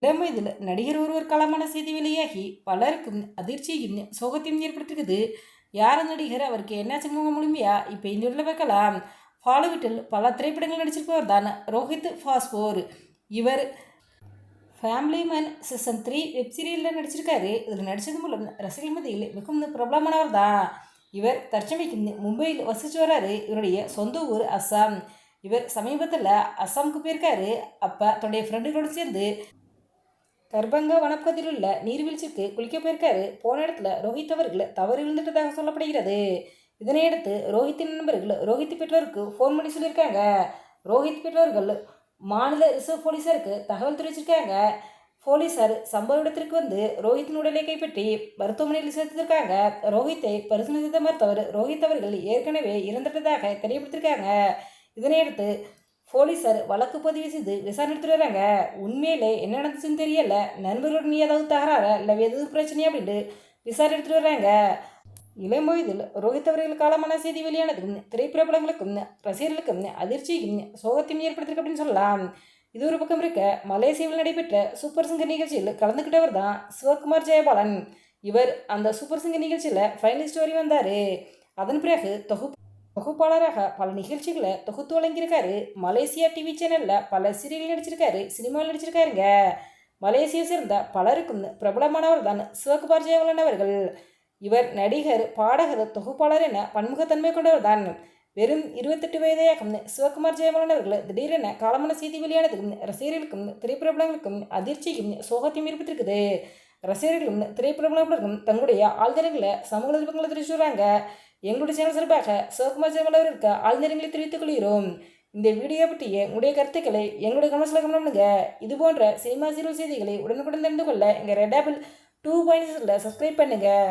இளம் வயதில் நடிகர் ஒருவர் காலமான செய்தி வெளியாகி பலருக்கும் அதிர்ச்சியும் சோகத்தையும் ஏற்படுத்திருக்குது. யார் அந்த நடிகர், அவருக்கு என்ன சம்பவம் முழுமையா இப்போ இந்த வீட்டில் பார்க்கலாம். பாலிவுட்டில் பல திரைப்படங்கள் நடிச்சிருப்பவர் தான் ரோஹித் ஃபாஸ்போர். இவர் ஃபேமிலி மேன் சீசன் 3 வெப் சீரியலில் நடிச்சிருக்காரு. இதில் நடித்தது மூலம் ரசிகர்கள் மத்தியில் மிகவும் பிரபலமானவர் தான். இவர் தற்சமைக்கு மும்பையில் வசிச்சு வர்றாரு. இவருடைய சொந்த ஊர் அஸ்ஸாம். இவர் சமீபத்தில் அஸ்ஸாமுக்கு போயிருக்காரு. அப்போ தன்னுடைய ஃப்ரெண்டுகளோடு சேர்ந்து கர்பங்கா வனப்பகுதியில் உள்ள நீர்வீழ்ச்சிக்கு குளிக்க போயிருக்காரு. போன இடத்துல ரோஹித் அவர்கள் தவறு விழுந்துட்டதாக சொல்லப்படுகிறது. இதனையடுத்து ரோஹித்தின் நண்பர்கள் ரோஹித் பெற்றோருக்கு ஃபோன் பண்ணி சொல்லியிருக்காங்க. ரோஹித் பெற்றோர்கள் மாநில ரிசர்வ் போலீஸாருக்கு தகவல் தெரிவிச்சிருக்காங்க. போலீசார் சம்பவ இடத்திற்கு வந்து ரோஹித்தின் உடலை கைப்பற்றி மருத்துவமனையில் சேர்த்திருக்காங்க. ரோஹித்தை பரிசோதனை செய்த மருத்துவர் ரோஹித் அவர்கள் ஏற்கனவே இறந்துட்டதாக தெரியப்படுத்திருக்காங்க. இதனையடுத்து போலீசார் வழக்கு பதிவு செய்து விசாரணை எடுத்துட்டு வராங்க. உண்மையிலே என்ன நடந்துச்சுன்னு தெரியல, நண்பர்களுடன் ஏதாவது தகராறா இல்லை எதுவும் பிரச்சனையா அப்படின்ட்டு விசாரணை எடுத்துட்டு வர்றாங்க. இளம் வயதில் ரோஹித் அவர்கள் காலமான செய்தி வெளியானதுக்கும் திரைப்பிரபலங்களுக்கும் ரசிகர்களுக்கும் அதிர்ச்சியும் சோகத்தையும் ஏற்படுத்திருக்கு அப்படின்னு சொல்லலாம். இது ஒரு பக்கம் இருக்க, மலேசியாவில் நடைபெற்ற சூப்பர் சிங்கர் நிகழ்ச்சியில் கலந்துக்கிட்டவர் தான் சிவகுமார் ஜெயபாலன். இவர் அந்த சூப்பர் சிங்கர் நிகழ்ச்சியில் ஃபைனலிஸ்ட் வரை வந்தார். அதன் பிறகு தொகுப்பாளராக பல நிகழ்ச்சிகளை தொகுத்து வழங்கியிருக்காரு. மலேசியா டிவி சேனலில் பல சீரியல் நடிச்சிருக்காரு, சினிமாவில் நடிச்சிருக்காருங்க. மலேசியா சேர்ந்த பலருக்கும் பிரபலமானவர் தான் சிவகுமார் ஜெயபாலன் அவர்கள். இவர் நடிகர், பாடகர், தொகுப்பாளர் என பன்முகத்தன்மை கொண்டவர் தான். வெறும் 28 வயதையாகும் சிவகுமார் ஜெயபாலன் அவர்கள் திடீரென காலமான செய்தி வெளியானதுக்கும் ரசிகர்களுக்கும் திரைப்பிரபலங்களுக்கும் அதிர்ச்சியும் சோகத்தையும் ஏற்பட்டிருக்குது. ரசிகர்களும் திரைப்பிரபலங்களுக்கும் தங்களுடைய ஆழ்ந்தரங்களை சமூக தொடர்புகளை தெரிவிச்சுறாங்க. எங்களுடைய சேனல் சார்பாக சிவகுமார் ஜெயபாலன் அவர்களுக்கு ஆழ்ந்தரங்களை தெரிவித்துக் கொள்கிறோம். இந்த வீடியோ பற்றிய உங்களுடைய கருத்துக்களை எங்களுடைய கமெண்ட்ஸில் கமெண்ட் பண்ணுங்க. இது போன்ற சினிமா சீரியல் செய்திகளை உடனுக்குடன் தெரிந்து கொள்ள எங்கள் ரெட் ஆப்பிள் 2.0 சப்ஸ்கிரைப் பண்ணுங்கள்.